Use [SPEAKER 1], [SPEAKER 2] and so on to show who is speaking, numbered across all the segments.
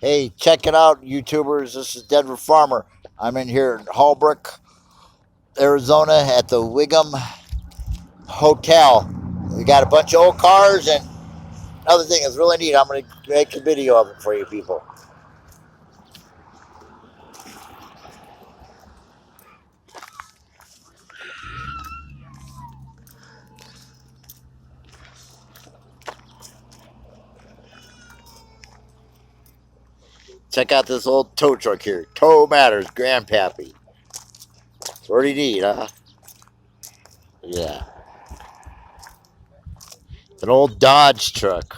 [SPEAKER 1] Hey, check it out, YouTubers. This is Denver Farmer. I'm in here in Holbrook, Arizona at the Wigwam Hotel. We got a bunch of old cars, and another thing is really neat. I'm going to make a video of it for you people. Check out this old tow truck here. Tow matters, Grandpappy. Pretty neat, huh? Yeah. An old Dodge truck.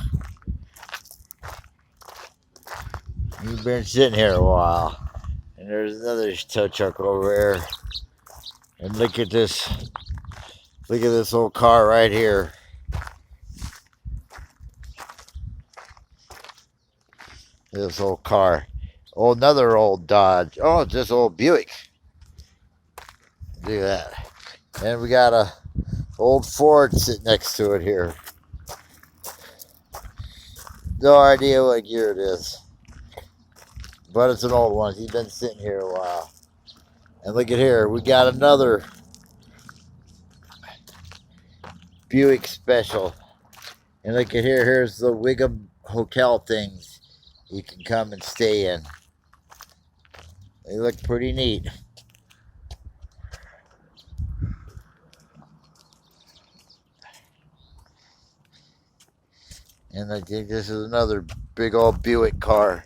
[SPEAKER 1] You've been sitting here a while. And there's another tow truck over there. And look at this. Look at this old car right here. This old car. Oh, another old Dodge. Oh, it's this old Buick. Look at that. And we got a old Ford sitting next to it here. No idea what year it is. But it's an old one. He's been sitting here a while. And look at here. We got another Buick Special. And look at here. Here's the Wigwam Hotel things you can come and stay in. They look pretty neat. And I think this is another big old Buick car.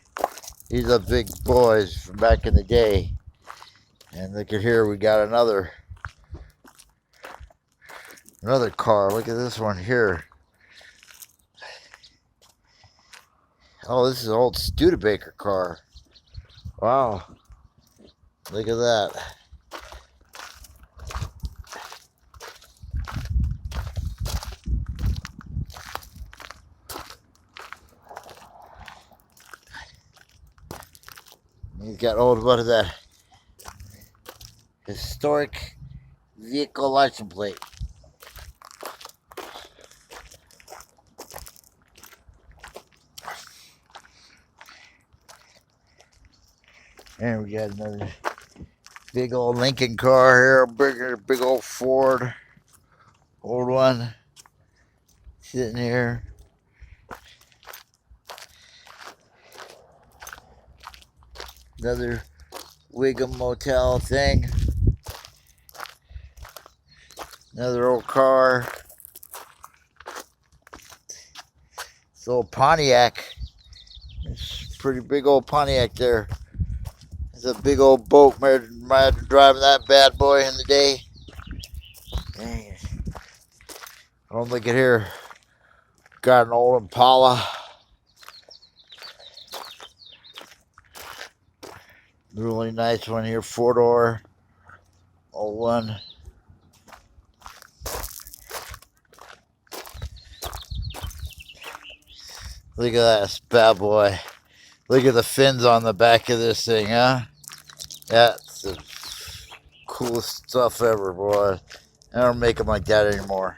[SPEAKER 1] These are big boys from back in the day. And look at here, we got another car. Look at this one here. Oh, this is an old Studebaker car. Wow. Look at that. He's got old, what is that? Historic vehicle license plate. And we got another big old Lincoln car here, big old Ford, old one, sitting here. Another Wigwam Motel thing. Another old car. This old Pontiac. It's a pretty big old Pontiac there. It's a big old boat. Imagine driving that bad boy in the day. Dang. Oh, look at here. Got an old Impala. Really nice one here, 4-door. Old one. Look at that bad boy. Look at the fins on the back of this thing, huh? That's the coolest stuff ever, boy. I don't make them like that anymore.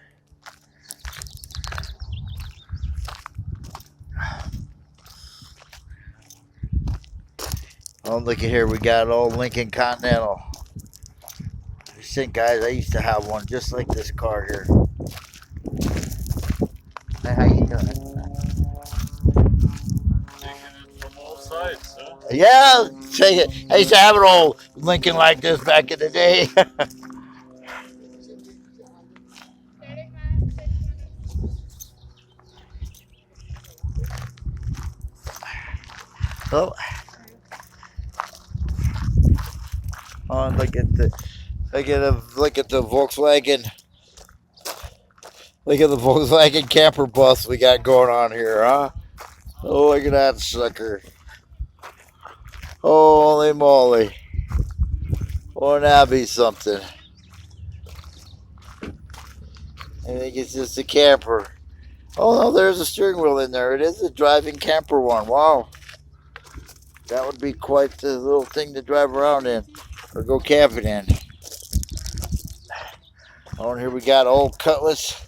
[SPEAKER 1] Oh, look at here. We got an old Lincoln Continental. Just think, guys, I used to have one just like this car here. Hey, how you doing?
[SPEAKER 2] From all sides, huh?
[SPEAKER 1] Yeah, take it. I used to have an old Lincoln like this back in the day. Oh. Oh, look at the Volkswagen. Look at the Volkswagen camper bus we got going on here, huh? Oh, look at that sucker. Holy moly. Won't that be something? I think it's just a camper. Oh no, there's a steering wheel in there. It is a driving camper one. Wow. That would be quite the little thing to drive around in or go camping in. Oh, and here we got old Cutlass.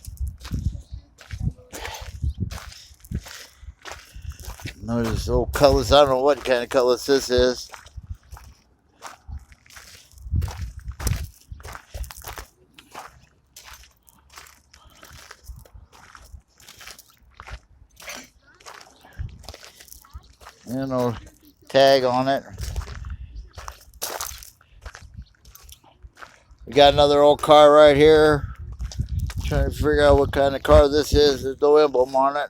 [SPEAKER 1] Notice this old cutlass. I don't know what kind of cutlass this is. And no tag on it. We got another old car right here. Trying to figure out what kind of car this is. There's no emblem on it.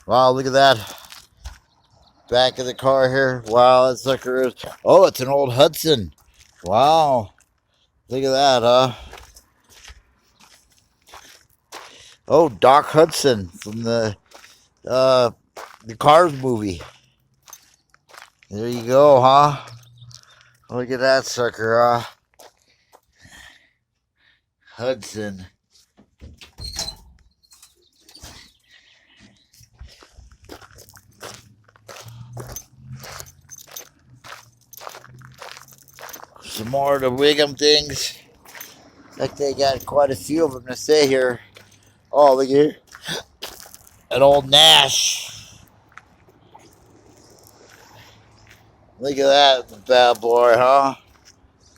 [SPEAKER 1] Wow, look at that. Back of the car here. Wow, that sucker is... Oh, it's an old Hudson. Wow. Look at that, huh? Oh, Doc Hudson from the Cars movie. There you go, huh? Look at that sucker, huh? Hudson. Some more of the Wigwam things. Like they got quite a few of them to say here. Oh, look here. An old Nash. Look at that bad boy, huh?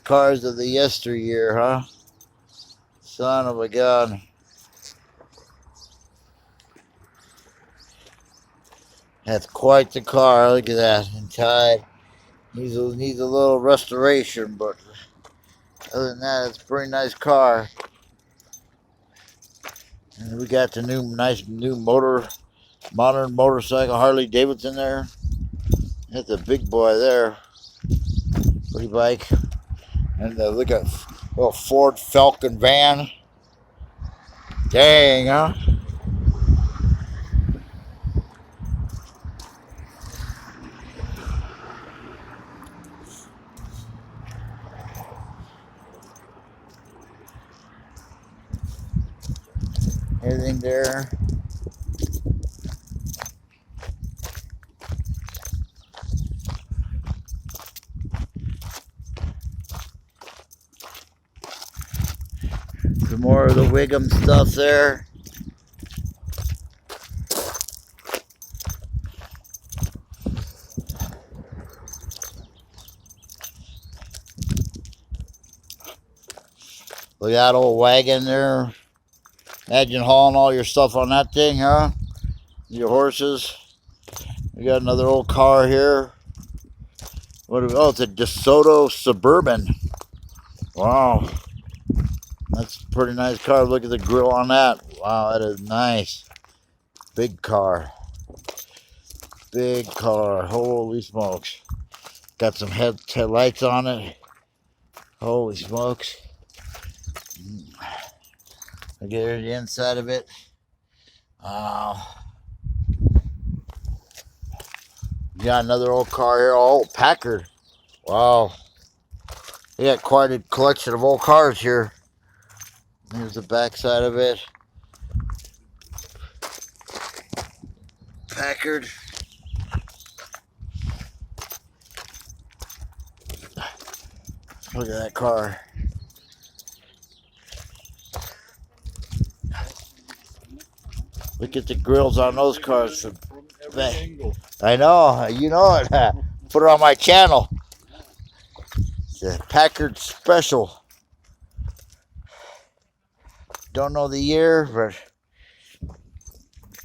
[SPEAKER 1] Cars of the yesteryear, huh? Son of a gun. That's quite the car. Look at that. Untied. Needs a little restoration, but other than that, it's a pretty nice car. And we got the nice new modern motorcycle Harley Davidson there. That's a big boy there. Pretty bike. And look at little Ford Falcon van. Dang, huh? Everything there. Some more of the Wigwam stuff there. Look at that old wagon there. Imagine hauling all your stuff on that thing, huh? Your horses. We got another old car here. Oh, it's a DeSoto Suburban. Wow. That's a pretty nice car. Look at the grill on that. Wow, that is nice. Big car. Big car. Holy smokes. Got some headlights on it. Holy smokes. Look at the inside of it. Got another old car here. Oh, Packard. Wow. They got quite a collection of old cars here. Here's the back side of it. Packard. Look at that car. Look at the grills on those cars.
[SPEAKER 2] From every angle.
[SPEAKER 1] I know, you know it. Put it on my channel. It's a Packard Special. Don't know the year, but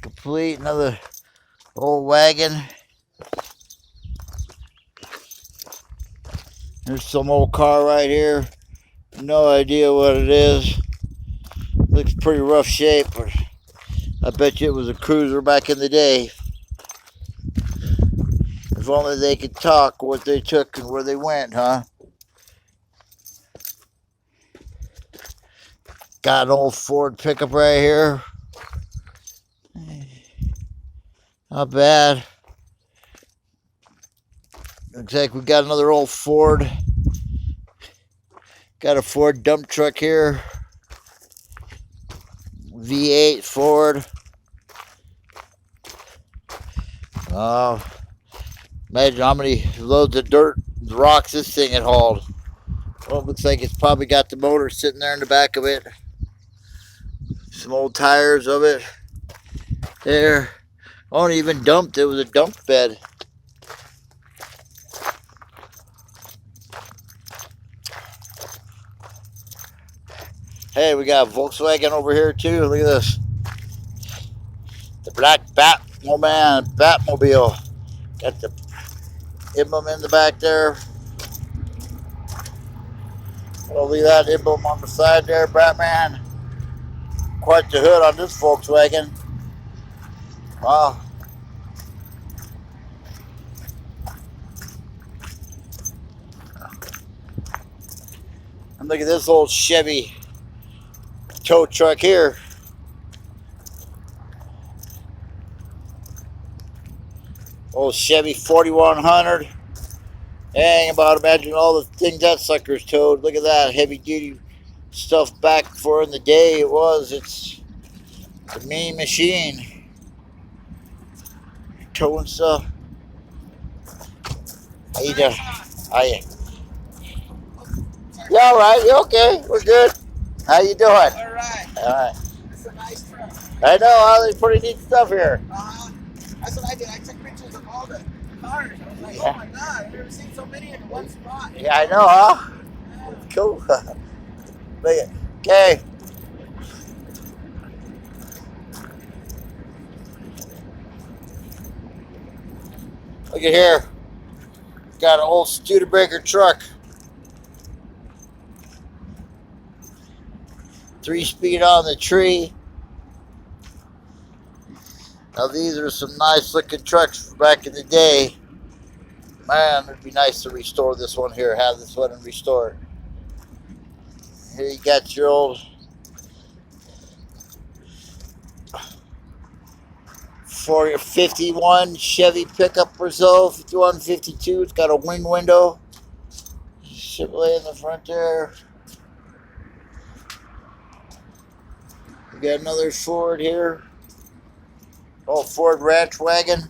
[SPEAKER 1] complete. Another old wagon. There's some old car right here. No idea what it is. Looks pretty rough shape, but I bet you it was a cruiser back in the day. If only they could talk what they took and where they went, huh? Got an old Ford pickup right here. Not bad. Looks like we got another old Ford. Got a Ford dump truck here. V8 Ford. Imagine how many loads of dirt, rocks this thing had hauled. Well, it looks like it's probably got the motor sitting there in the back of it. Some old tires of it. There. Oh, and even dumped. It was a dump bed. Hey, we got a Volkswagen over here too. Look at this. The black oh man, Batmobile. Got the emblem in the back there. Oh, look at that emblem on the side there, Batman. Quite the hood on this Volkswagen. Wow. And look at this old Chevy tow truck here. Old Chevy 4100. Dang, about imagine all the things that sucker's towed. Look at that heavy duty stuff back for in the day. It's a mean machine. Towing stuff. How you doing? How you? You all right? You okay? We're good. How you doing?
[SPEAKER 3] All right.
[SPEAKER 1] All right.
[SPEAKER 3] It's a nice truck.
[SPEAKER 1] I know. All this pretty neat stuff here.
[SPEAKER 3] That's what I did. I took pictures of all the cars. I was like,
[SPEAKER 1] Yeah.
[SPEAKER 3] oh my God, I've never seen so many in one spot.
[SPEAKER 1] Yeah, I know, huh? Cool. Look at. Okay. Look at here. Got an old Studebaker truck. 3-speed on the tree. Now these are some nice looking trucks back in the day. Man, it'd be nice to restore this one here. Have this one and restore it. Here you got your old 51 Chevy pickup Brazil 5152. It's got a wing window. Chevrolet in the front there. We got another Ford here. Oh, Ford ranch wagon.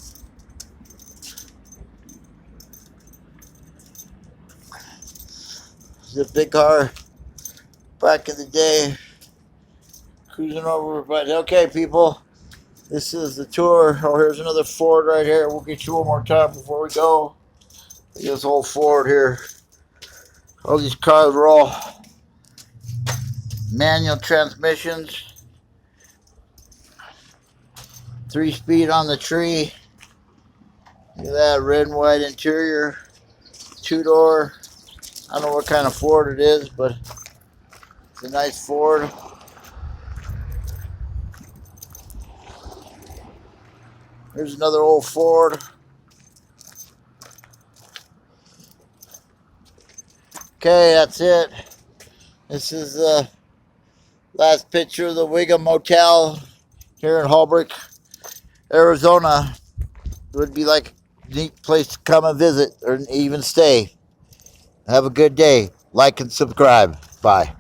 [SPEAKER 1] It's a big car back in the day. Cruising over, but okay, people. This is the tour. Oh, here's another Ford right here. We'll get you one more time before we go. Look at this old Ford here. All these cars are all manual transmissions. 3-speed on the tree. Look at that red and white interior. 2-door. I don't know what kind of Ford it is, but it's a nice Ford. Here's another old Ford. Okay, that's it. This is the last picture of the Wigwam Motel here in Holbrook, Arizona. It would be like a neat place to come and visit or even stay. Have a good day. Like and subscribe. Bye.